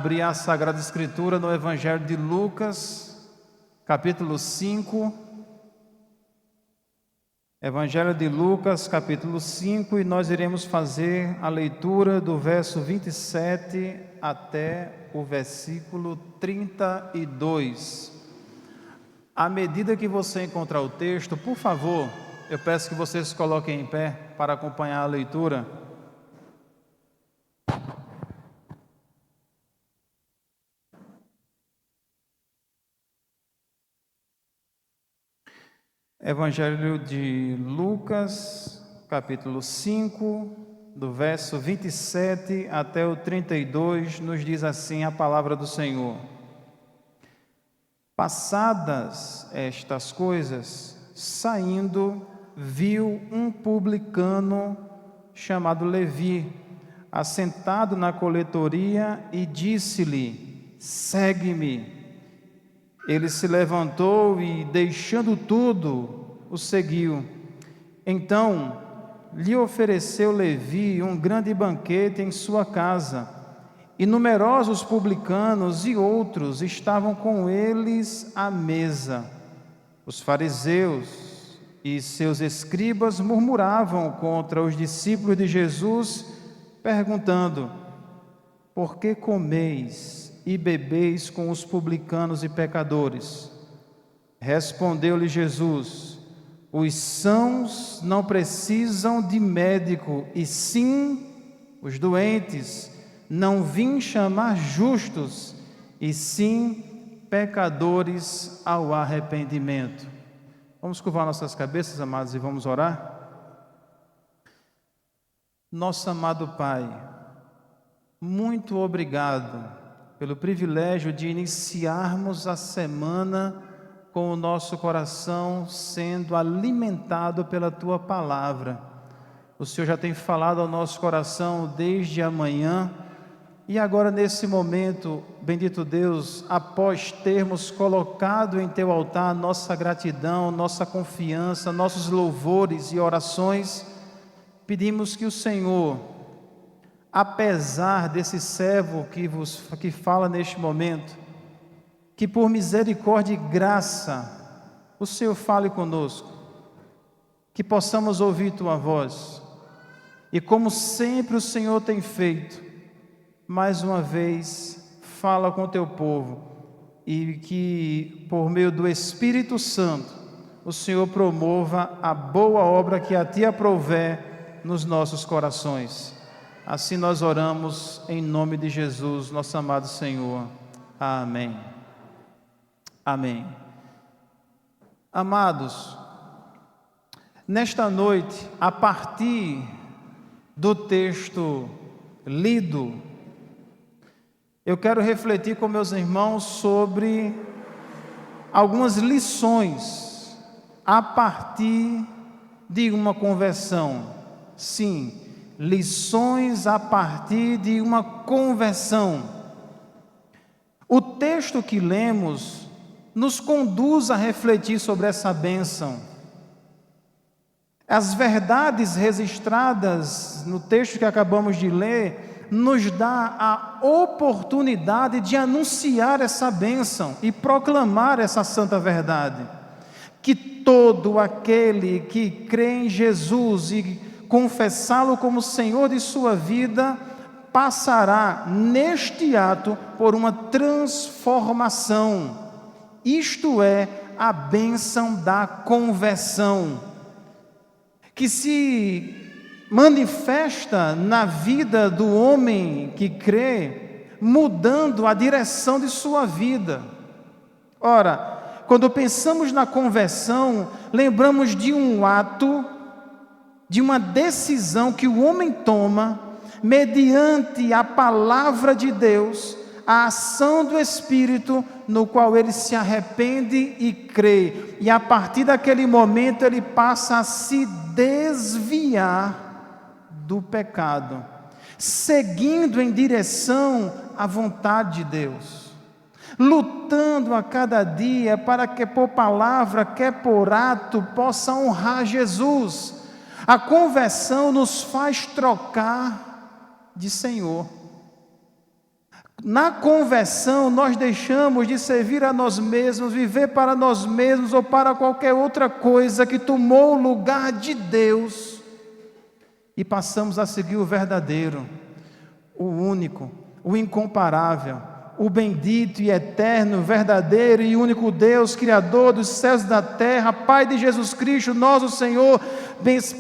abrir a Sagrada Escritura no Evangelho de Lucas, capítulo 5. Evangelho de Lucas, capítulo 5, e nós iremos fazer a leitura do verso 27 até o versículo 32. À medida que você encontrar o texto, por favor, eu peço que vocês se coloquem em pé para acompanhar a leitura. Evangelho de Lucas, capítulo 5, do verso 27 até o 32, nos diz assim a palavra do Senhor. Passadas estas coisas, saindo, viu um publicano chamado Levi, assentado na coletoria, e disse-lhe: segue-me. Ele se levantou e, deixando tudo, o seguiu. Então lhe ofereceu Levi um grande banquete em sua casa, e numerosos publicanos e outros estavam com eles à mesa. Os fariseus e seus escribas murmuravam contra os discípulos de Jesus, perguntando: por que comeis e bebeis com os publicanos e pecadores? Respondeu-lhe Jesus: os sãos não precisam de médico, e sim os doentes. Não vim chamar justos, e sim pecadores ao arrependimento. Vamos curvar nossas cabeças, amados, e vamos orar? Nosso amado Pai, muito obrigado pelo privilégio de iniciarmos a semana com o nosso coração sendo alimentado pela Tua Palavra. O Senhor já tem falado ao nosso coração desde amanhã, e agora nesse momento, bendito Deus, após termos colocado em Teu altar nossa gratidão, nossa confiança, nossos louvores e orações, pedimos que o Senhor, apesar desse servo que fala neste momento, que por misericórdia e graça o Senhor fale conosco, que possamos ouvir Tua voz, e como sempre o Senhor tem feito, mais uma vez fala com o Teu povo, e que por meio do Espírito Santo o Senhor promova a boa obra que a Ti aprouver nos nossos corações. Assim nós oramos em nome de Jesus, nosso amado Senhor. Amém. Amém. Amados, nesta noite, a partir do texto lido, eu quero refletir com meus irmãos sobre algumas lições a partir de uma conversão. Sim, lições a partir de uma conversão. O texto que lemos nos conduz a refletir sobre essa bênção. As verdades registradas no texto que acabamos de ler nos dá a oportunidade de anunciar essa bênção e proclamar essa santa verdade, que todo aquele que crê em Jesus e confessá-lo como Senhor de sua vida, passará neste ato por uma transformação, isto é, a bênção da conversão, que se manifesta na vida do homem que crê, mudando a direção de sua vida. Ora, quando pensamos na conversão, lembramos de um ato, de uma decisão que o homem toma, mediante a palavra de Deus, a ação do Espírito, no qual ele se arrepende e crê, e a partir daquele momento ele passa a se desviar do pecado, seguindo em direção à vontade de Deus, lutando a cada dia para que por palavra, quer por ato, possa honrar Jesus. A conversão nos faz trocar de Senhor. Na conversão, nós deixamos de servir a nós mesmos, viver para nós mesmos ou para qualquer outra coisa que tomou o lugar de Deus e passamos a seguir o verdadeiro, o único, o incomparável, o bendito e eterno, verdadeiro e único Deus, Criador dos céus e da terra, Pai de Jesus Cristo, nós, o Senhor,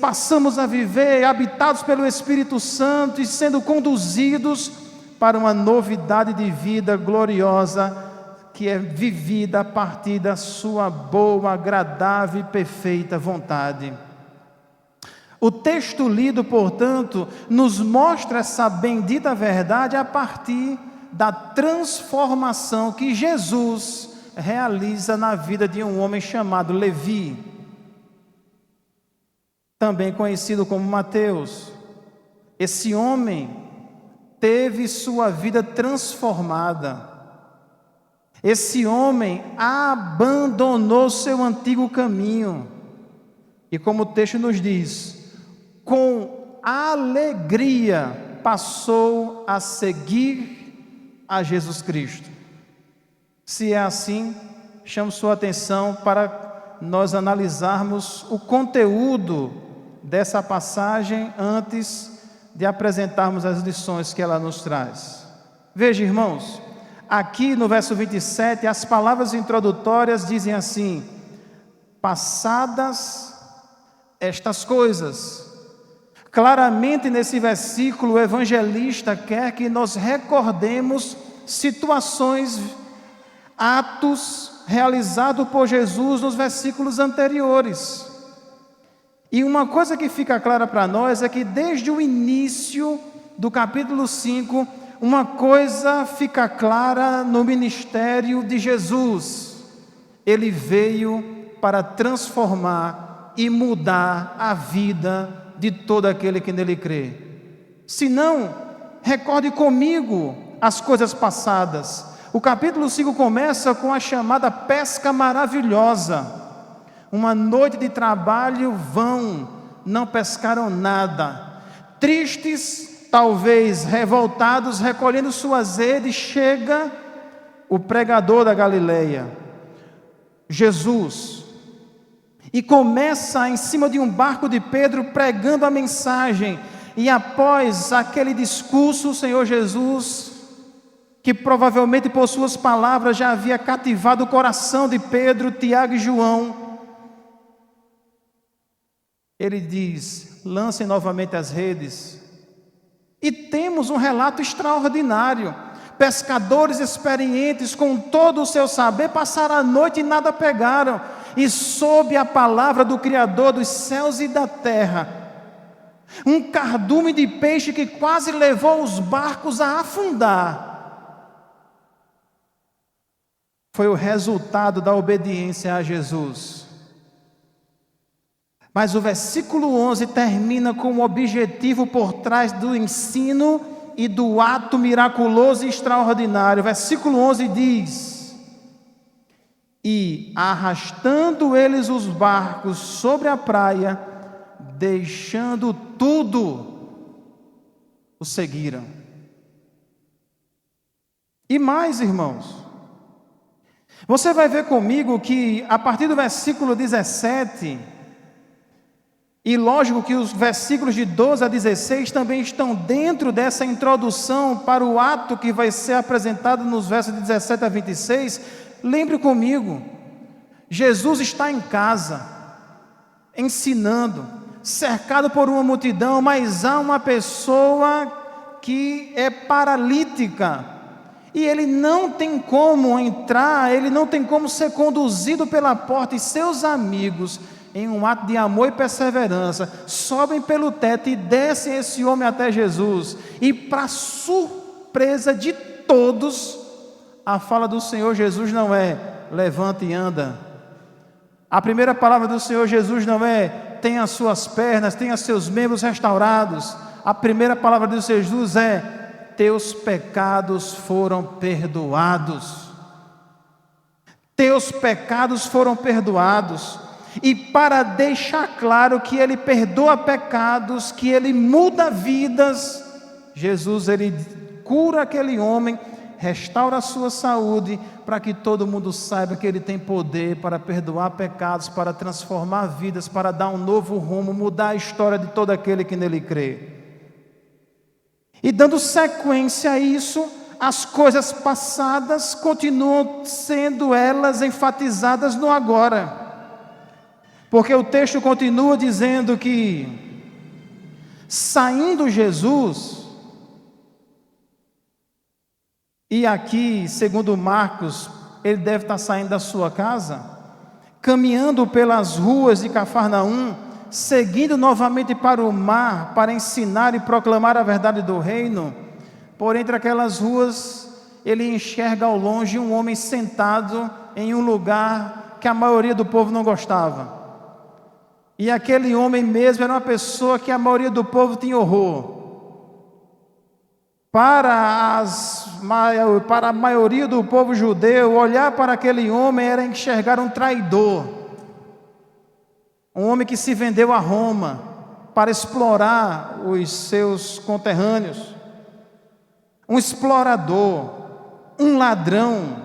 passamos a viver habitados pelo Espírito Santo e sendo conduzidos para uma novidade de vida gloriosa, que é vivida a partir da sua boa, agradável e perfeita vontade. O texto lido, portanto, nos mostra essa bendita verdade a partir da transformação que Jesus realiza na vida de um homem chamado Levi, também conhecido como Mateus. Esse homem teve sua vida transformada. Esse homem abandonou seu antigo caminho e, como o texto nos diz, com alegria passou a seguir a Jesus Cristo. Se é assim, chamo sua atenção para nós analisarmos o conteúdo dessa passagem antes de apresentarmos as lições que ela nos traz. Veja, irmãos, aqui no verso 27, as palavras introdutórias dizem assim: passadas estas coisas. Claramente nesse versículo o evangelista quer que nós recordemos situações, atos realizados por Jesus nos versículos anteriores. E uma coisa que fica clara para nós é que desde o início do capítulo 5, uma coisa fica clara no ministério de Jesus: ele veio para transformar e mudar a vida de todo aquele que nele crê. Se não, recorde comigo as coisas passadas. O capítulo 5 começa com a chamada pesca maravilhosa. Uma noite de trabalho vão, não pescaram nada. Tristes, talvez revoltados, recolhendo suas redes, chega o pregador da Galileia, Jesus, e começa em cima de um barco de Pedro pregando a mensagem. E após aquele discurso, o Senhor Jesus, que provavelmente por suas palavras já havia cativado o coração de Pedro, Tiago e João, ele diz: lancem novamente as redes. E temos um relato extraordinário. Pescadores experientes, com todo o seu saber, passaram a noite e nada pegaram. E sob a palavra do Criador dos céus e da terra, um cardume de peixe que quase levou os barcos a afundar, foi o resultado da obediência a Jesus. Mas o versículo 11 termina com um objetivo por trás do ensino e do ato miraculoso e extraordinário. O versículo 11 diz: e arrastando eles os barcos sobre a praia, deixando tudo, o seguiram. E mais, irmãos, você vai ver comigo que a partir do versículo 17, e lógico que os versículos de 12 a 16 também estão dentro dessa introdução para o ato que vai ser apresentado nos versos de 17 a 26. Lembre comigo, Jesus está em casa, ensinando, cercado por uma multidão, mas há uma pessoa que é paralítica, e ele não tem como entrar, ele não tem como ser conduzido pela porta, e seus amigos, em um ato de amor e perseverança, sobem pelo teto e descem esse homem até Jesus. E para surpresa de todos, a fala do Senhor Jesus não é: levanta e anda. A primeira palavra do Senhor Jesus não é: tenha as suas pernas, tenha seus membros restaurados. A primeira palavra do Senhor Jesus é: teus pecados foram perdoados. Teus pecados foram perdoados. E para deixar claro que Ele perdoa pecados, que Ele muda vidas, Jesus, Ele cura aquele homem restaura a sua saúde, para que todo mundo saiba que Ele tem poder para perdoar pecados, para transformar vidas, para dar um novo rumo, mudar a história de todo aquele que nele crê. E dando sequência a isso, as coisas passadas continuam sendo elas enfatizadas no agora. Porque o texto continua dizendo que, saindo Jesus, e aqui, segundo Marcos, ele deve estar saindo da sua casa, caminhando pelas ruas de Cafarnaum, seguindo novamente para o mar, para ensinar e proclamar a verdade do reino. Por entre aquelas ruas, ele enxerga ao longe um homem sentado em um lugar que a maioria do povo não gostava. E aquele homem mesmo era uma pessoa que a maioria do povo tinha horror. Para a maioria do povo judeu, olhar para aquele homem era enxergar um traidor. Um homem que se vendeu a Roma para explorar os seus conterrâneos. Um explorador, um ladrão,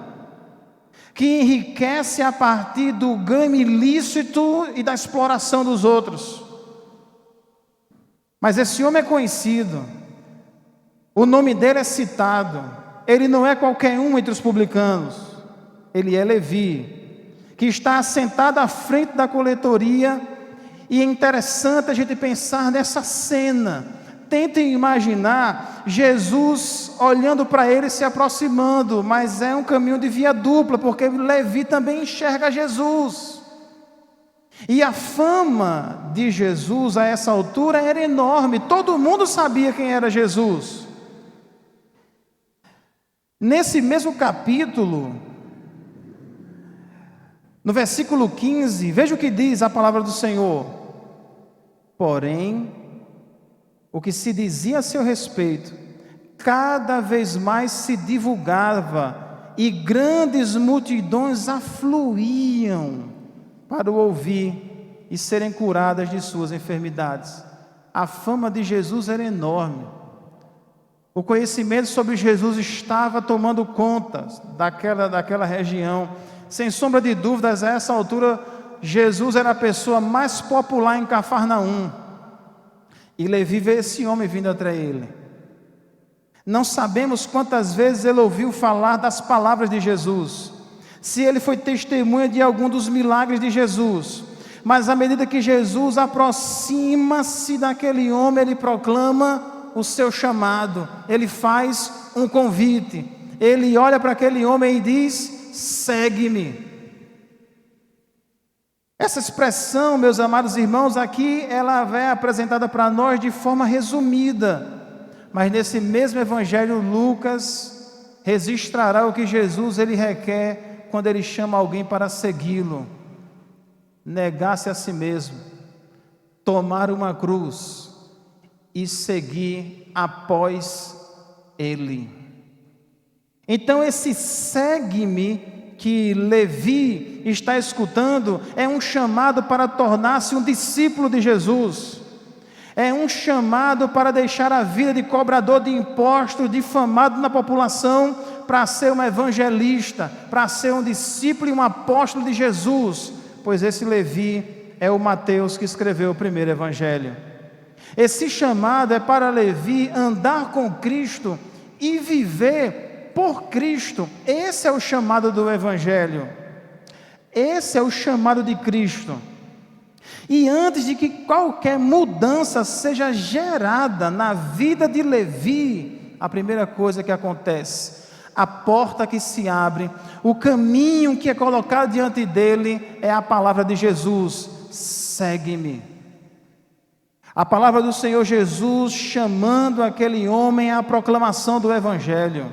que enriquece a partir do ganho ilícito e da exploração dos outros. Mas esse homem é conhecido, o nome dele é citado, ele não é qualquer um entre os publicanos, ele é Levi, que está assentado à frente da coletoria. E é interessante a gente pensar nessa cena. Tentem imaginar Jesus olhando para ele, se aproximando, mas é um caminho de via dupla, porque Levi também enxerga Jesus. E a fama de Jesus a essa altura era enorme, todo mundo sabia quem era Jesus. Nesse mesmo capítulo, no versículo 15, veja o que diz a palavra do Senhor. Porém, o que se dizia a seu respeito, cada vez mais se divulgava, e grandes multidões afluíam para o ouvir e serem curadas de suas enfermidades. A fama de Jesus era enorme. O conhecimento sobre Jesus estava tomando conta daquela região. Sem sombra de dúvidas, a essa altura, Jesus era a pessoa mais popular em Cafarnaum. E Levi vê esse homem vindo atrás dele. Não sabemos quantas vezes ele ouviu falar das palavras de Jesus, se ele foi testemunha de algum dos milagres de Jesus. Mas à medida que Jesus aproxima-se daquele homem, ele proclama o seu chamado, ele faz um convite, ele olha para aquele homem e diz: segue-me. Essa expressão, meus amados irmãos, aqui ela é apresentada para nós de forma resumida, mas nesse mesmo evangelho Lucas registrará o que Jesus ele requer quando ele chama alguém para segui-lo: negar-se a si mesmo, tomar uma cruz e seguir após ele. Então esse segue-me que Levi está escutando é um chamado para tornar-se um discípulo de Jesus. É um chamado para deixar a vida de cobrador de impostos, difamado na população, para ser um evangelista, para ser um discípulo e um apóstolo de Jesus, pois esse Levi é o Mateus que escreveu o primeiro evangelho. Esse chamado é para Levi andar com Cristo e viver por Cristo. Esse é o chamado do evangelho. Esse é o chamado de Cristo. E antes de que qualquer mudança seja gerada na vida de Levi, a primeira coisa que acontece, a porta que se abre, o caminho que é colocado diante dele é a palavra de Jesus: segue-me. A palavra do Senhor Jesus chamando aquele homem à proclamação do evangelho.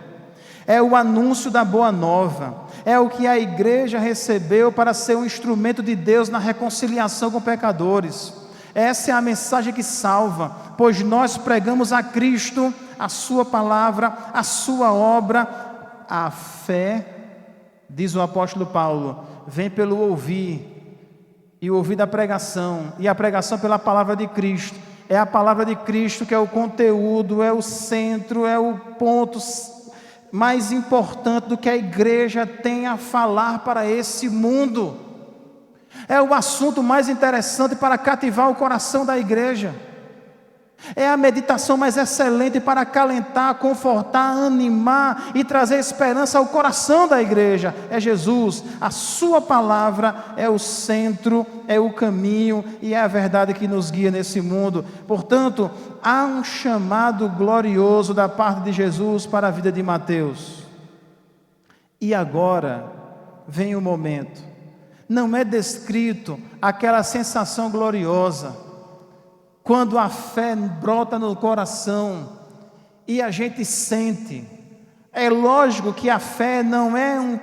É o anúncio da boa nova, é o que a igreja recebeu para ser um instrumento de Deus na reconciliação com pecadores. Essa é a mensagem que salva, pois nós pregamos a Cristo, a sua palavra, a sua obra. A fé, diz o apóstolo Paulo, vem pelo ouvir, e o ouvir da pregação, e a pregação pela palavra de Cristo. É a palavra de Cristo que é o conteúdo, é o centro, é o ponto mais importante do que a igreja tem a falar para esse mundo. É o assunto mais interessante para cativar o coração da igreja. É a meditação mais excelente para acalentar, confortar, animar e trazer esperança ao coração da igreja. É Jesus, a sua palavra é o centro, é o caminho e é a verdade que nos guia nesse mundo. Portanto, há um chamado glorioso da parte de Jesus para a vida de Mateus. E agora vem o momento. Não é descrito aquela sensação gloriosa quando a fé brota no coração e a gente sente. É lógico que a fé não é um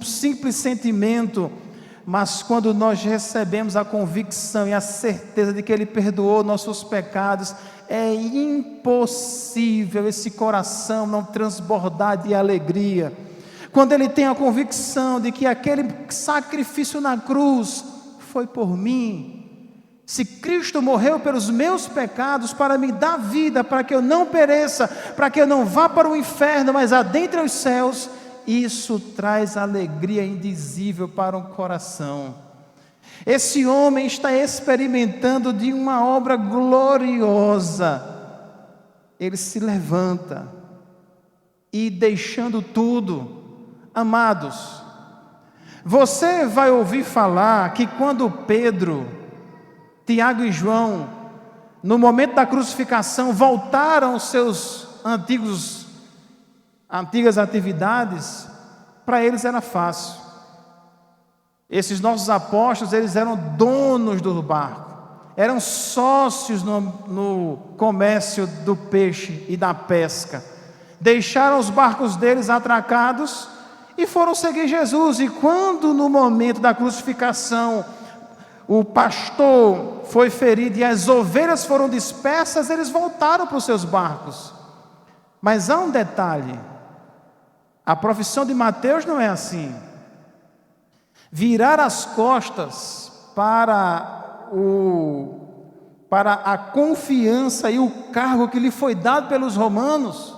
simples sentimento, mas quando nós recebemos a convicção e a certeza de que Ele perdoou nossos pecados, é impossível esse coração não transbordar de alegria. Quando ele tem a convicção de que aquele sacrifício na cruz foi por mim, se Cristo morreu pelos meus pecados para me dar vida, para que eu não pereça, para que eu não vá para o inferno, mas adentre os céus, isso traz alegria indizível para um coração. Esse homem está experimentando de uma obra gloriosa. Ele se levanta e deixando tudo, amados, você vai ouvir falar que quando Pedro, Tiago e João, no momento da crucificação, voltaram aos seus antigas atividades, para eles era fácil. Esses nossos apóstolos, eles eram donos do barco, eram sócios no comércio do peixe e da pesca, deixaram os barcos deles atracados e foram seguir Jesus. E quando no momento da crucificação o pastor foi ferido e as ovelhas foram dispersas, eles voltaram para os seus barcos. Mas há um detalhe: a profissão de Mateus não é assim. Virar as costas para a confiança e o cargo que lhe foi dado pelos romanos,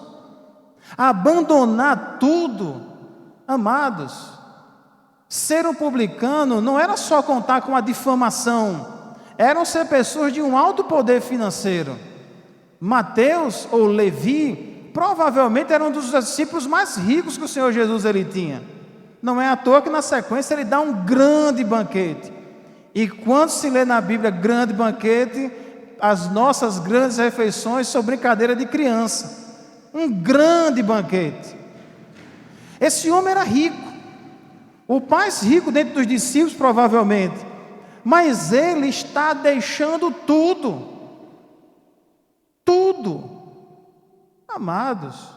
abandonar tudo, amados. Ser um publicano não era só contar com a difamação, eram ser pessoas de um alto poder financeiro. Mateus ou Levi provavelmente era um dos discípulos mais ricos que o Senhor Jesus ele tinha. Não é à toa que na sequência ele dá um grande banquete. E quando se lê na Bíblia grande banquete, as nossas grandes refeições são brincadeira de criança. Um grande banquete. Esse homem era rico, o mais rico dentro dos discípulos provavelmente, mas ele está deixando tudo, amados,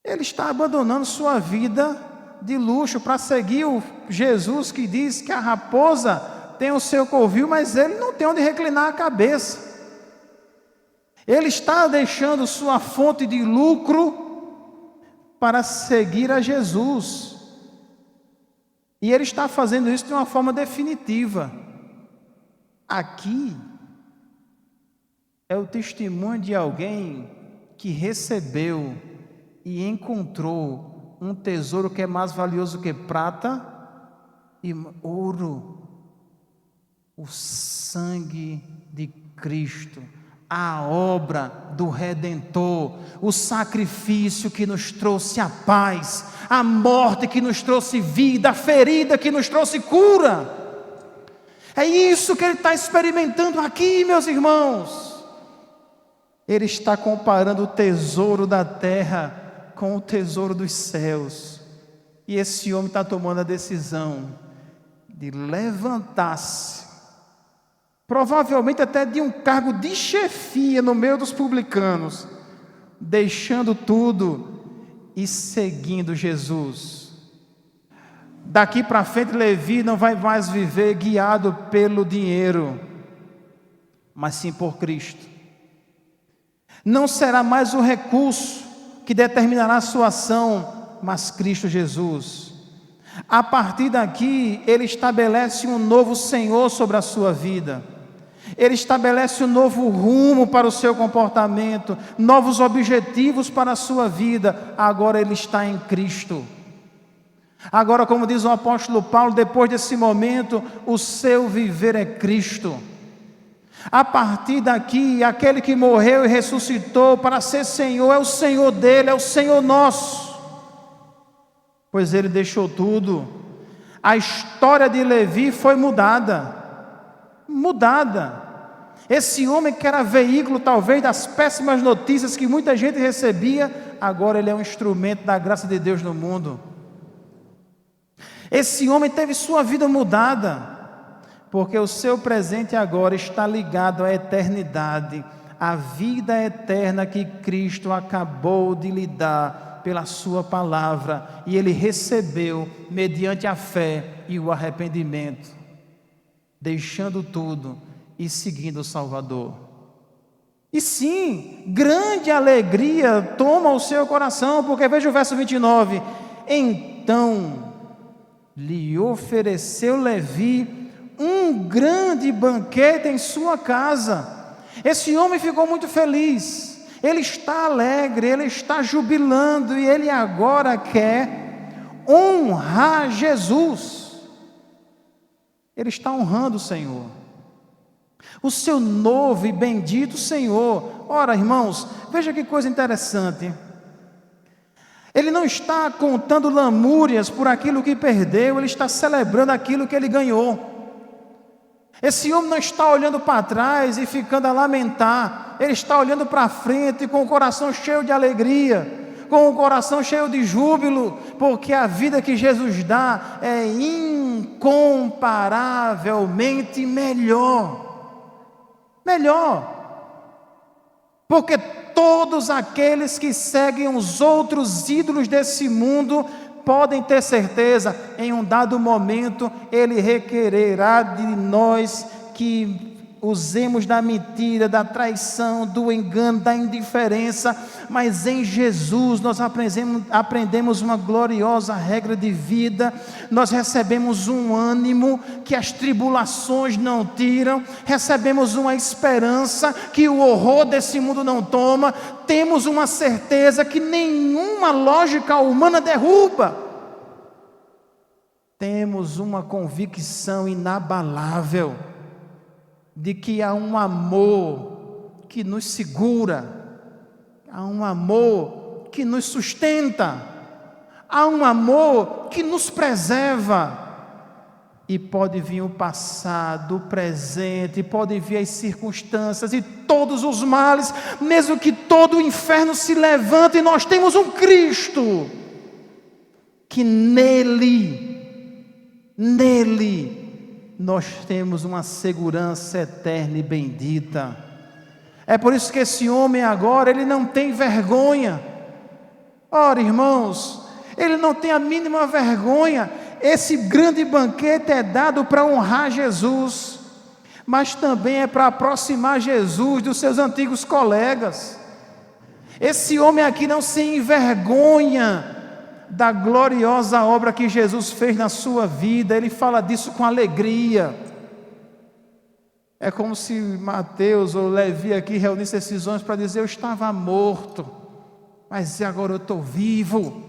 ele está abandonando sua vida de luxo para seguir o Jesus que diz que a raposa tem o seu covil, mas ele não tem onde reclinar a cabeça. Ele está deixando sua fonte de lucro para seguir a Jesus, e ele está fazendo isso de uma forma definitiva. Aqui é o testemunho de alguém que recebeu e encontrou um tesouro que é mais valioso que prata e ouro: o sangue de Cristo, a obra do Redentor, o sacrifício que nos trouxe a paz, a morte que nos trouxe vida, a ferida que nos trouxe cura. É isso que ele está experimentando aqui, meus irmãos. Ele está comparando o tesouro da terra com o tesouro dos céus. E esse homem está tomando a decisão de levantar-se, provavelmente até de um cargo de chefia no meio dos publicanos, deixando tudo e seguindo Jesus. Daqui para frente, Levi não vai mais viver guiado pelo dinheiro, mas sim por Cristo. Não será mais o recurso que determinará a sua ação, mas Cristo Jesus. A partir daqui, ele estabelece um novo Senhor sobre a sua vida. Ele estabelece um novo rumo para o seu comportamento, novos objetivos para a sua vida. Agora ele está em Cristo. Agora, como diz o apóstolo Paulo, depois desse momento, o seu viver é Cristo. A partir daqui, aquele que morreu e ressuscitou para ser Senhor, é o Senhor dele, é o Senhor nosso. Pois ele deixou tudo. A história de Levi foi mudada. Esse homem que era veículo talvez das péssimas notícias que muita gente recebia, agora ele é um instrumento da graça de Deus no mundo. Esse homem teve sua vida mudada, porque o seu presente agora está ligado à eternidade, à vida eterna que Cristo acabou de lhe dar pela sua palavra, e ele recebeu mediante a fé e o arrependimento, deixando tudo e seguindo o Salvador. E sim, grande alegria toma o seu coração, porque veja o verso 29, então lhe ofereceu Levi um grande banquete em sua casa. Esse homem ficou muito feliz, ele está alegre, ele está jubilando, e ele agora quer honrar Jesus. Ele está honrando o Senhor, o seu novo e bendito Senhor. Ora, irmãos, veja que coisa interessante. Ele não está contando lamúrias por aquilo que perdeu, ele está celebrando aquilo que ele ganhou. Esse homem não está olhando para trás e ficando a lamentar, ele está olhando para frente com o coração cheio de alegria, com o coração cheio de júbilo, porque a vida que Jesus dá é incomparavelmente melhor. Porque todos aqueles que seguem os outros ídolos desse mundo podem ter certeza, em um dado momento ele requererá de nós que usemos da mentira, da traição, do engano, da indiferença, mas em Jesus nós aprendemos uma gloriosa regra de vida, nós recebemos um ânimo que as tribulações não tiram, recebemos uma esperança que o horror desse mundo não toma, temos uma certeza que nenhuma lógica humana derruba, temos uma convicção inabalável de que há um amor que nos segura, há um amor que nos sustenta, há um amor que nos preserva. E pode vir o passado, o presente, pode vir as circunstâncias e todos os males, mesmo que todo o inferno se levante, nós temos um Cristo, que nele nós temos uma segurança eterna e bendita. É por isso que esse homem agora, ele não tem vergonha. Ora, irmãos, ele não tem a mínima vergonha. Esse grande banquete é dado para honrar Jesus, mas também é para aproximar Jesus dos seus antigos colegas. Esse homem aqui não se envergonha da gloriosa obra que Jesus fez na sua vida, ele fala disso com alegria. É como se Mateus ou Levi aqui reunissem esses homens para dizer: eu estava morto, mas agora eu estou vivo,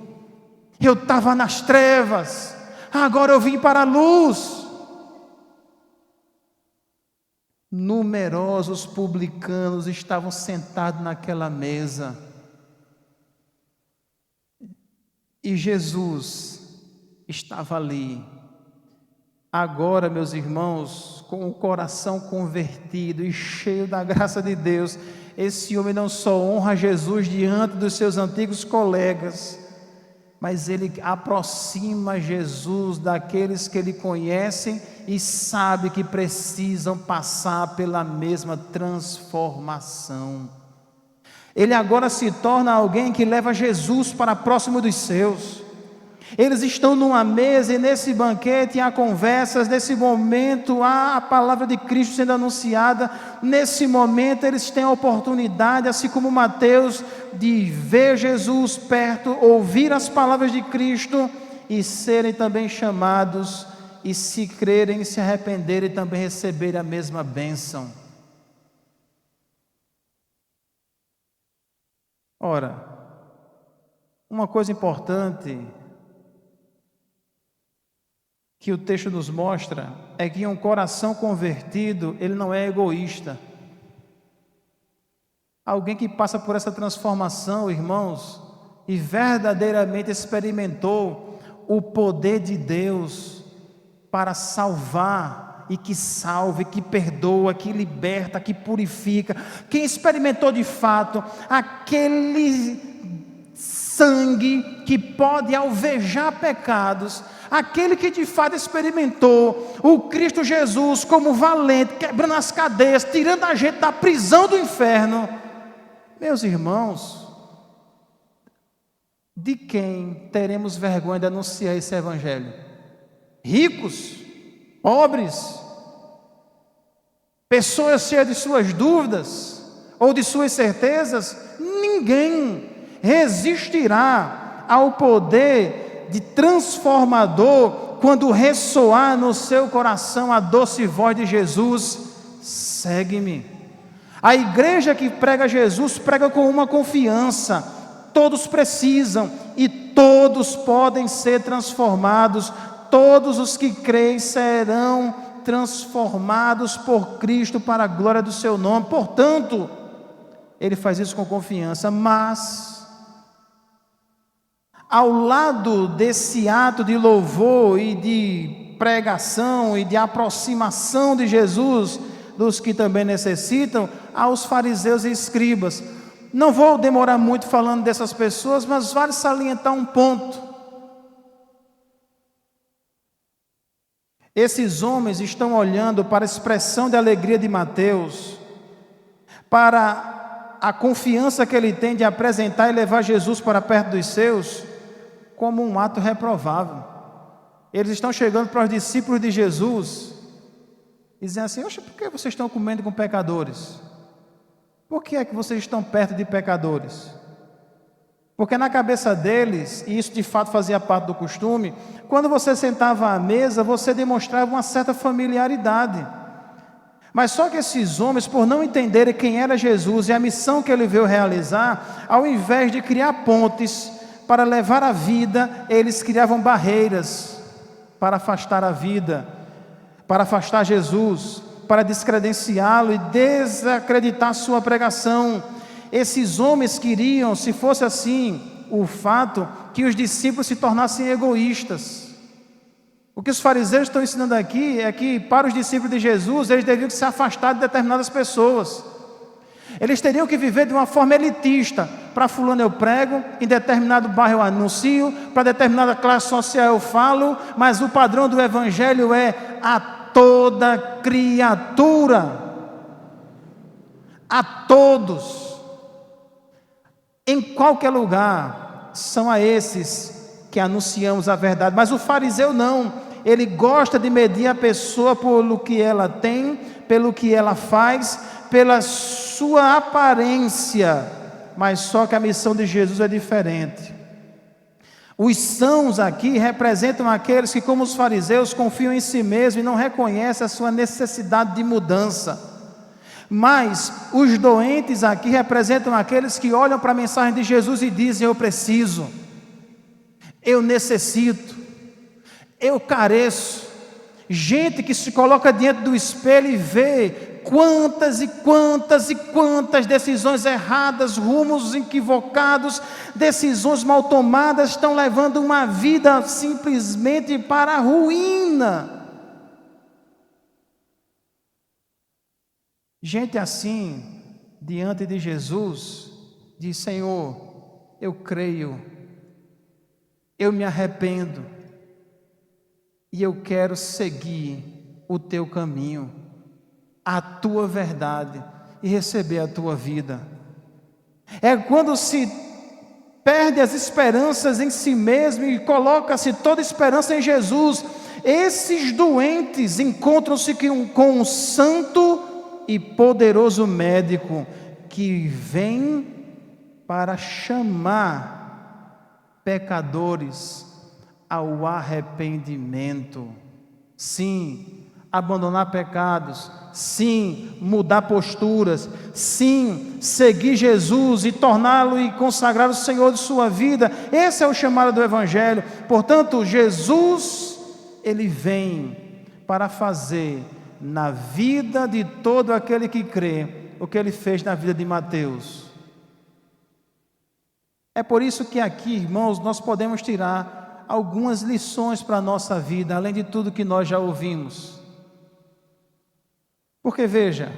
eu estava nas trevas, agora eu vim para a luz. Numerosos publicanos estavam sentados naquela mesa, e Jesus estava ali. Agora, meus irmãos, com o coração convertido e cheio da graça de Deus, esse homem não só honra Jesus diante dos seus antigos colegas, mas ele aproxima Jesus daqueles que ele conhece e sabe que precisam passar pela mesma transformação. Ele agora se torna alguém que leva Jesus para próximo dos seus. Eles estão numa mesa e nesse banquete há conversas, nesse momento há a palavra de Cristo sendo anunciada, nesse momento eles têm a oportunidade, assim como Mateus, de ver Jesus perto, ouvir as palavras de Cristo e serem também chamados, e se crerem e se arrependerem também receberem a mesma bênção. Ora, uma coisa importante que o texto nos mostra é que um coração convertido, ele não é egoísta. Alguém que passa por essa transformação, irmãos, e verdadeiramente experimentou o poder de Deus para salvar, e que salva, que perdoa, que liberta, que purifica. Quem experimentou de fato aquele sangue que pode alvejar pecados, aquele que de fato experimentou o Cristo Jesus como valente, quebrando as cadeias, tirando a gente da prisão do inferno, meus irmãos, de quem teremos vergonha de anunciar esse evangelho? Ricos? Pobres? Pessoas cheias de suas dúvidas ou de suas certezas? Ninguém resistirá ao poder de transformador quando ressoar no seu coração a doce voz de Jesus: segue-me. A igreja que prega Jesus prega com uma confiança: todos precisam e todos podem ser transformados. Todos os que creem serão transformados por Cristo para a glória do seu nome. Portanto, ele faz isso com confiança. Mas, ao lado desse ato de louvor e de pregação e de aproximação de Jesus dos que também necessitam, aos fariseus e escribas. Não vou demorar muito falando dessas pessoas, mas vale salientar um ponto. Esses homens estão olhando para a expressão de alegria de Mateus, para a confiança que ele tem de apresentar e levar Jesus para perto dos seus, como um ato reprovável. Eles estão chegando para os discípulos de Jesus e dizem assim: oxe, por que vocês estão comendo com pecadores? Por que é que vocês estão perto de pecadores? Porque na cabeça deles, e isso de fato fazia parte do costume, quando você sentava à mesa, você demonstrava uma certa familiaridade. Mas só que esses homens, por não entenderem quem era Jesus e a missão que ele veio realizar, ao invés de criar pontes para levar a vida, eles criavam barreiras para afastar a vida, para afastar Jesus, para descredenciá-lo e desacreditar sua pregação. Esses homens queriam, se fosse assim, o fato que os discípulos se tornassem egoístas. O que os fariseus estão ensinando aqui é que para os discípulos de Jesus, eles deveriam se afastar de determinadas pessoas. Eles teriam que viver de uma forma elitista. Para fulano eu prego, em determinado bairro eu anuncio, para determinada classe social eu falo, mas o padrão do evangelho é a toda criatura, a todos, em qualquer lugar. São a esses que anunciamos a verdade. Mas o fariseu não, ele gosta de medir a pessoa pelo que ela tem, pelo que ela faz, pela sua aparência. Mas só que a missão de Jesus é diferente. Os sãos aqui representam aqueles que, como os fariseus, confiam em si mesmos e não reconhecem a sua necessidade de mudança. Mas os doentes aqui representam aqueles que olham para a mensagem de Jesus e dizem: eu preciso, eu necessito, eu careço. Gente que se coloca diante do espelho e vê quantas e quantas e quantas decisões erradas, rumos equivocados, decisões mal tomadas estão levando uma vida simplesmente para a ruína. Gente assim, diante de Jesus, diz: Senhor, eu creio, eu me arrependo e eu quero seguir o teu caminho, a tua verdade e receber a tua vida. É quando se perde as esperanças em si mesmo e coloca-se toda esperança em Jesus. Esses doentes encontram-se com um santo e poderoso médico que vem para chamar pecadores ao arrependimento. Sim, abandonar pecados, sim, mudar posturas, sim, seguir Jesus e torná-lo e consagrar o Senhor de sua vida. Esse é o chamado do Evangelho. Portanto, Jesus, Ele vem para fazer na vida de todo aquele que crê o que Ele fez na vida de Mateus. É por isso que aqui, irmãos, nós podemos tirar algumas lições para a nossa vida, além de tudo que nós já ouvimos. Porque veja,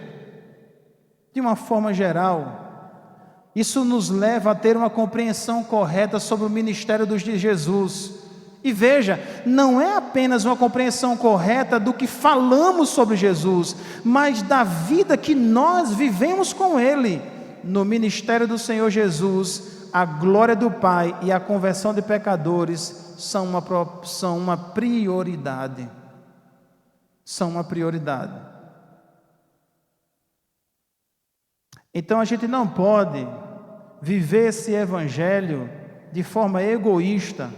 de uma forma geral, isso nos leva a ter uma compreensão correta sobre o ministério de Jesus. E veja, não é apenas uma compreensão correta do que falamos sobre Jesus, mas da vida que nós vivemos com Ele. No ministério do Senhor Jesus, a glória do Pai e a conversão de pecadores são uma prioridade. São uma prioridade. Então a gente não pode viver esse evangelho de forma egoísta.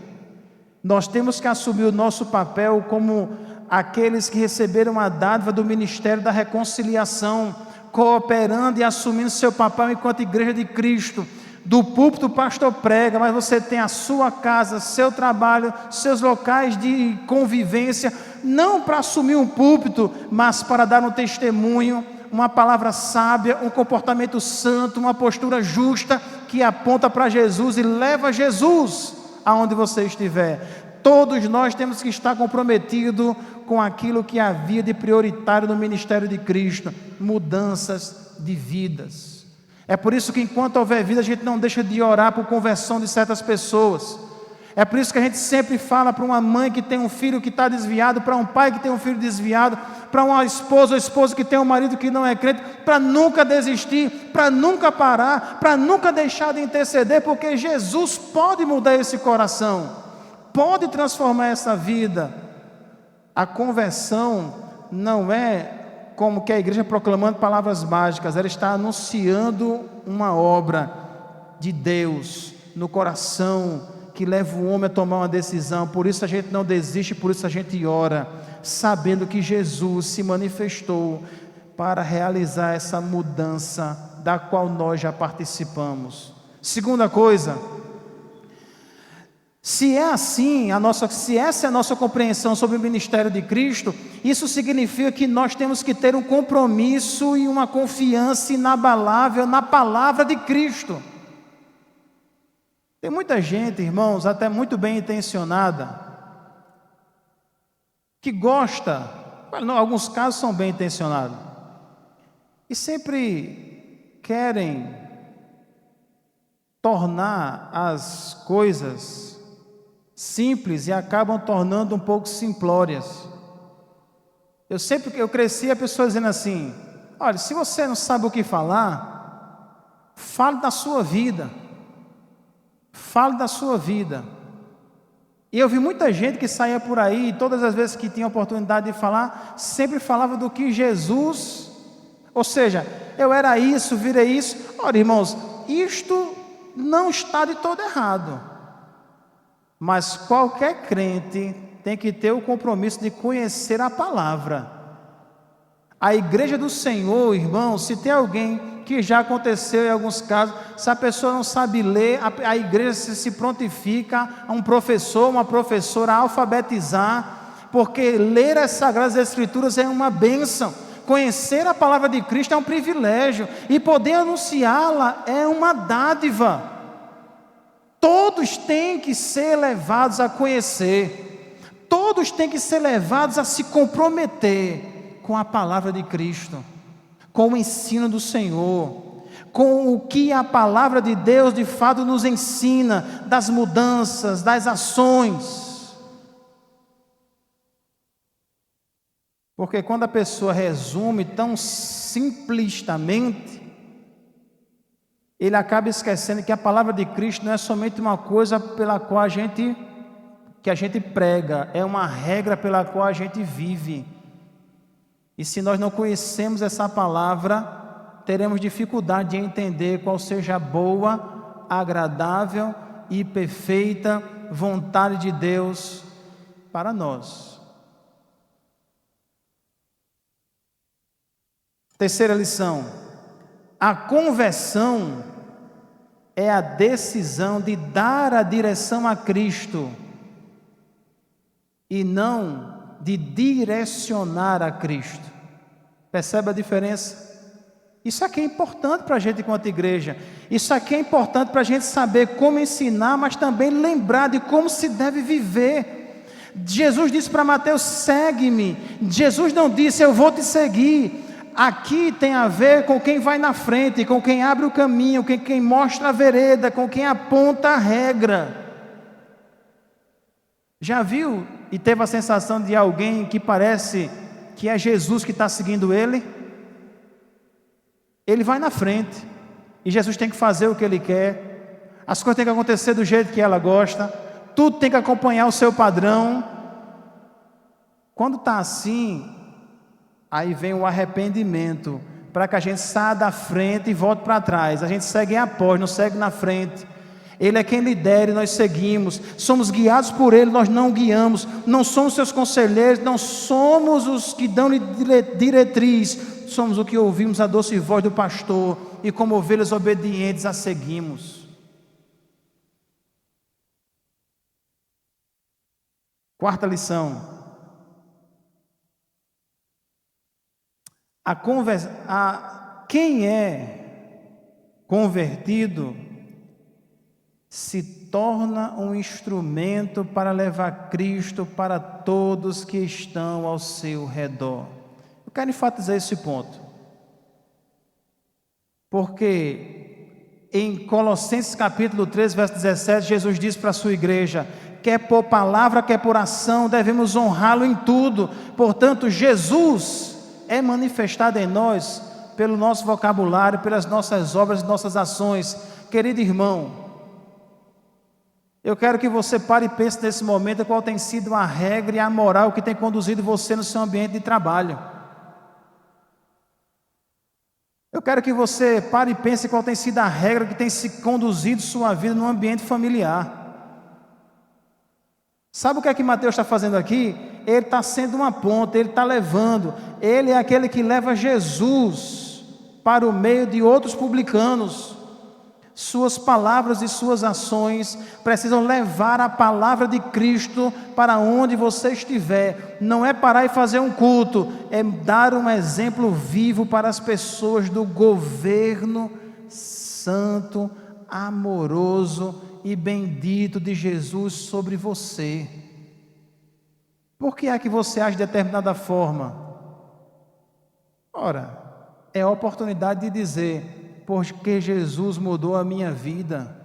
Nós temos que assumir o nosso papel como aqueles que receberam a dádiva do ministério da reconciliação, cooperando e assumindo seu papel enquanto igreja de Cristo. Do púlpito o pastor prega, mas você tem a sua casa, seu trabalho, seus locais de convivência, não para assumir um púlpito, mas para dar um testemunho, uma palavra sábia, um comportamento santo, uma postura justa que aponta para Jesus e leva Jesus aonde você estiver. Todos nós temos que estar comprometidos com aquilo que havia de prioritário no ministério de Cristo, mudanças de vidas. É por isso que enquanto houver vida, a gente não deixa de orar por conversão de certas pessoas. É por isso que a gente sempre fala para uma mãe que tem um filho que está desviado, para um pai que tem um filho desviado, para uma esposa ou esposo que tem um marido que não é crente, para nunca desistir, para nunca parar, para nunca deixar de interceder, porque Jesus pode mudar esse coração, pode transformar essa vida. A conversão não é como que a igreja proclamando palavras mágicas, ela está anunciando uma obra de Deus no coração, que leva o homem a tomar uma decisão. Por isso a gente não desiste, por isso a gente ora, sabendo que Jesus se manifestou para realizar essa mudança da qual nós já participamos. Segunda coisa, se essa é a nossa compreensão sobre o ministério de Cristo, isso significa que nós temos que ter um compromisso e uma confiança inabalável na palavra de Cristo. Tem muita gente, irmãos, até muito bem intencionada, que gosta, em alguns casos são bem intencionados, e sempre querem tornar as coisas simples e acabam tornando um pouco simplórias. Eu cresci a pessoa dizendo assim: olha, se você não sabe o que falar, fale da sua vida. Fale da sua vida. E eu vi muita gente que saía por aí, e todas as vezes que tinha oportunidade de falar, sempre falava do que Jesus, ou seja, eu era isso, virei isso. Ora, irmãos, isto não está de todo errado. Mas qualquer crente tem que ter o compromisso de conhecer a palavra. A igreja do Senhor, irmão, se tem alguém que já aconteceu em alguns casos, se a pessoa não sabe ler, a igreja se prontifica a um professor, uma professora a alfabetizar, porque ler as Sagradas Escrituras é uma bênção. Conhecer a palavra de Cristo é um privilégio, e poder anunciá-la é uma dádiva. Todos têm que ser levados a conhecer, todos têm que ser levados a se comprometer com a palavra de Cristo, com o ensino do Senhor, com o que a palavra de Deus de fato nos ensina, das mudanças, das ações. Porque quando a pessoa resume tão simplistamente, ele acaba esquecendo que a palavra de Cristo não é somente uma coisa pela qual a gente prega, é uma regra pela qual a gente vive. E se nós não conhecemos essa palavra, teremos dificuldade de entender qual seja a boa, agradável e perfeita vontade de Deus para nós. Terceira lição: a conversão é a decisão de dar a direção a Cristo e não de direcionar a Cristo. Percebe a diferença? Isso aqui é importante para a gente enquanto igreja. Isso aqui é importante para a gente saber como ensinar, mas também lembrar de como se deve viver. Jesus disse para Mateus: segue-me. Jesus não disse: eu vou te seguir. Aqui tem a ver com quem vai na frente, com quem abre o caminho, com quem mostra a vereda, com quem aponta a regra. Já viu e teve a sensação de alguém que parece que é Jesus que está seguindo ele? Ele vai na frente e Jesus tem que fazer o que ele quer, as coisas têm que acontecer do jeito que ela gosta, tudo tem que acompanhar o seu padrão. Quando está assim, aí vem o arrependimento, para que a gente saia da frente e volte para trás. A gente segue após, não segue na frente. Ele é quem lidera e nós seguimos. Somos guiados por Ele, nós não guiamos. Não somos seus conselheiros, não somos os que dão-lhe diretriz. Somos o que ouvimos a doce voz do pastor e como ovelhas obedientes a seguimos. Quarta lição: quem é convertido se torna um instrumento para levar Cristo para todos que estão ao seu redor. Eu quero enfatizar esse ponto, porque em Colossenses capítulo 3, verso 17, Jesus diz para a sua igreja: quer por palavra, quer por ação, devemos honrá-lo em tudo. Portanto, Jesus é manifestado em nós pelo nosso vocabulário, pelas nossas obras e nossas ações. Querido irmão, eu quero que você pare e pense nesse momento qual tem sido a regra e a moral que tem conduzido você no seu ambiente de trabalho. Eu quero que você pare e pense qual tem sido a regra que tem se conduzido sua vida no ambiente familiar. Sabe o que é que Mateus está fazendo aqui? Ele está sendo uma ponte, ele está levando. Ele é aquele que leva Jesus para o meio de outros publicanos. Suas palavras e suas ações precisam levar a palavra de Cristo para onde você estiver. Não é parar e fazer um culto, é dar um exemplo vivo para as pessoas do governo santo, amoroso e bendito de Jesus sobre você. Por que é que você age de determinada forma? Ora, é a oportunidade de dizer: porque Jesus mudou a minha vida.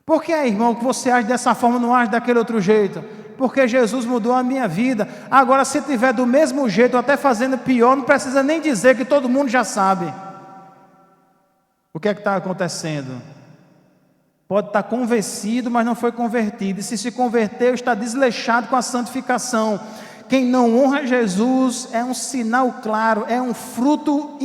Por que, irmão, que você age dessa forma, não age daquele outro jeito? Porque Jesus mudou a minha vida. Agora, se tiver do mesmo jeito, até fazendo pior, não precisa nem dizer, que todo mundo já sabe o que é que está acontecendo. Pode estar convencido, mas não foi convertido. E se converteu, está desleixado com a santificação. Quem não honra Jesus é um sinal claro, é um fruto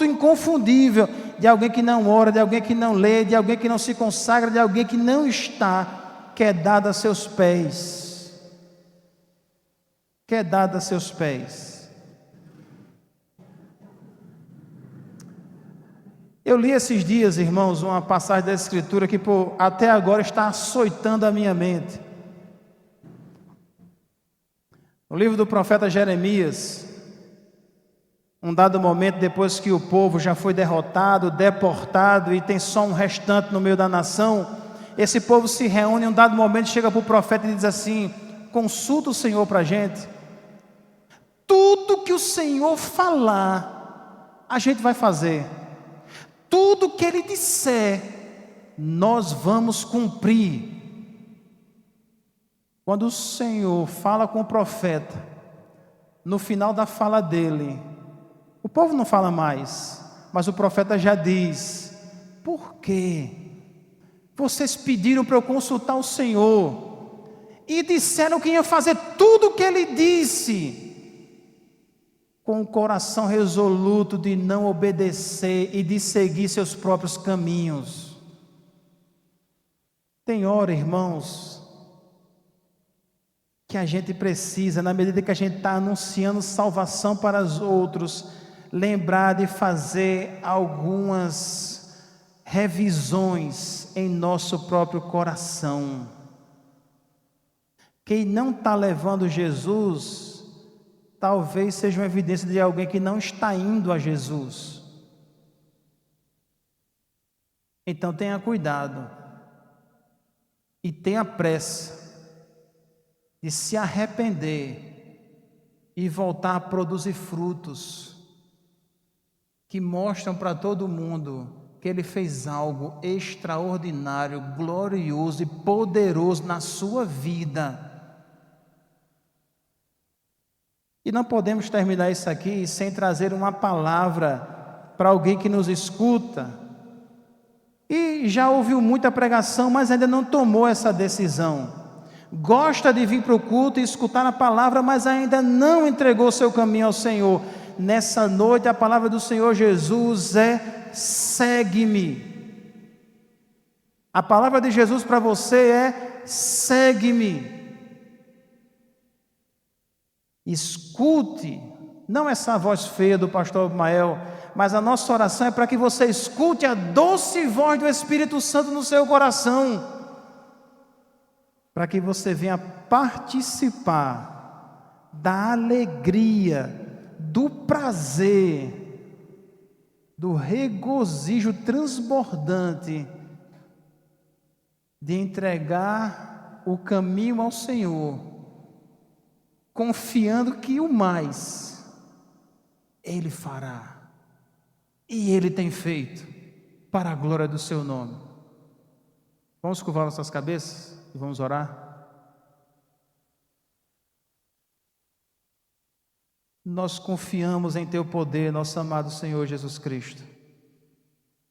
inconfundível de alguém que não ora, de alguém que não lê, de alguém que não se consagra, de alguém que não está quedado a seus pés. Quedado a seus pés. Eu li esses dias, irmãos, uma passagem da Escritura que até agora está açoitando a minha mente. No livro do profeta Jeremias, um dado momento, depois que o povo já foi derrotado, deportado e tem só um restante no meio da nação, esse povo se reúne, em um dado momento chega para o profeta e diz assim: consulta o Senhor para a gente, tudo que o Senhor falar, a gente vai fazer, tudo que Ele disser, nós vamos cumprir. Quando o Senhor fala com o profeta, no final da fala dele, o povo não fala mais, mas o profeta já diz: por quê? Vocês pediram para eu consultar o Senhor e disseram que ia fazer tudo o que Ele disse, com o coração resoluto de não obedecer e de seguir seus próprios caminhos. Tem hora, irmãos, que a gente precisa, na medida que a gente está anunciando salvação para os outros, lembrar de fazer algumas revisões em nosso próprio coração. Quem não está levando Jesus, talvez seja uma evidência de alguém que não está indo a Jesus. Então tenha cuidado e tenha pressa de se arrepender e voltar a produzir frutos que mostram para todo mundo que ele fez algo extraordinário, glorioso e poderoso na sua vida. E não podemos terminar isso aqui sem trazer uma palavra para alguém que nos escuta e já ouviu muita pregação, mas ainda não tomou essa decisão. Gosta de vir para o culto e escutar a palavra, mas ainda não entregou seu caminho ao Senhor. Nessa noite a palavra do Senhor Jesus é: segue-me. A palavra de Jesus para você é: segue-me. Escute, não essa voz feia do pastor Mael, mas a nossa oração é para que você escute a doce voz do Espírito Santo no seu coração, para que você venha participar da alegria, do prazer, do regozijo transbordante de entregar o caminho ao Senhor, confiando que o mais Ele fará, e Ele tem feito, para a glória do seu nome. Vamos curvar nossas cabeças e vamos orar. Nós confiamos em Teu poder, nosso amado Senhor Jesus Cristo.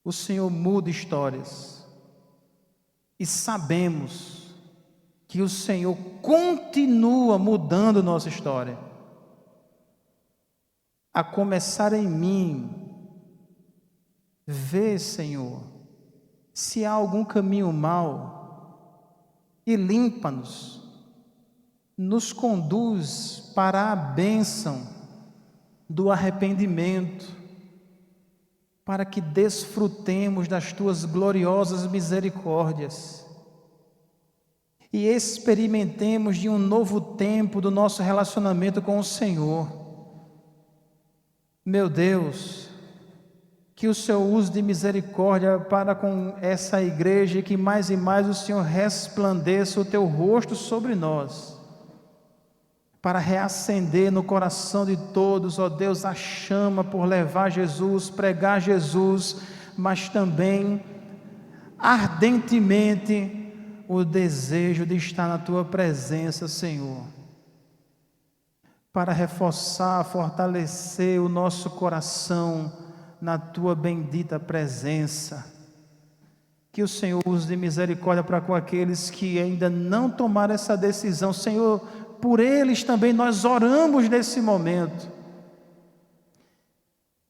O Senhor muda histórias, e sabemos que o Senhor continua mudando nossa história. A começar em mim, vê, Senhor, se há algum caminho mau, e limpa-nos, nos conduz para a bênção do arrependimento, para que desfrutemos das Tuas gloriosas misericórdias e experimentemos de um novo tempo do nosso relacionamento com o Senhor. Meu Deus, que o Senhor use de misericórdia para com essa igreja e que mais e mais o Senhor resplandeça o Teu rosto sobre nós, para reacender no coração de todos, ó Deus, a chama por levar Jesus, pregar Jesus, mas também ardentemente o desejo de estar na Tua presença, Senhor, para reforçar, fortalecer o nosso coração na Tua bendita presença. Que o Senhor use de misericórdia para com aqueles que ainda não tomaram essa decisão. Senhor, por eles também nós oramos nesse momento.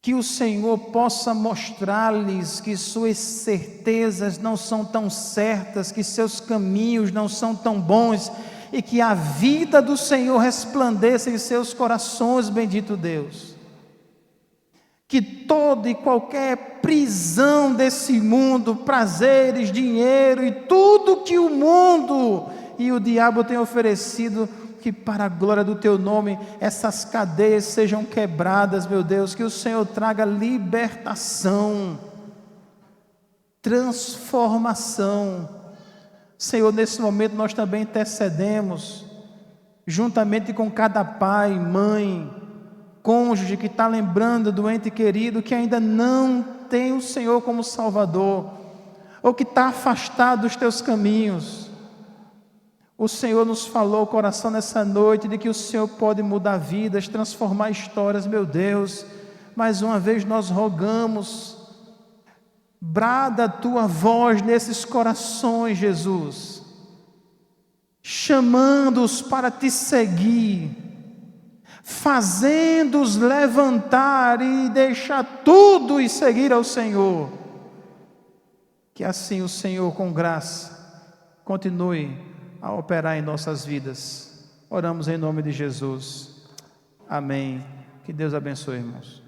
Que o Senhor possa mostrar-lhes que suas certezas não são tão certas, que seus caminhos não são tão bons, e que a vida do Senhor resplandeça em seus corações, bendito Deus. Que toda e qualquer prisão desse mundo, prazeres, dinheiro e tudo que o mundo e o diabo têm oferecido, que para a glória do Teu nome essas cadeias sejam quebradas, meu Deus, que o Senhor traga libertação, transformação. Senhor, nesse momento nós também intercedemos, juntamente com cada pai, mãe, cônjuge que está lembrando do ente querido que ainda não tem o Senhor como Salvador, ou que está afastado dos Teus caminhos. O Senhor nos falou o coração nessa noite de que o Senhor pode mudar vidas, transformar histórias, meu Deus. Mais uma vez nós rogamos, brada a Tua voz nesses corações, Jesus, chamando-os para Te seguir, fazendo-os levantar e deixar tudo e seguir ao Senhor. Que assim o Senhor, com graça, continue a operar em nossas vidas. Oramos em nome de Jesus. Amém. Que Deus abençoe, irmãos.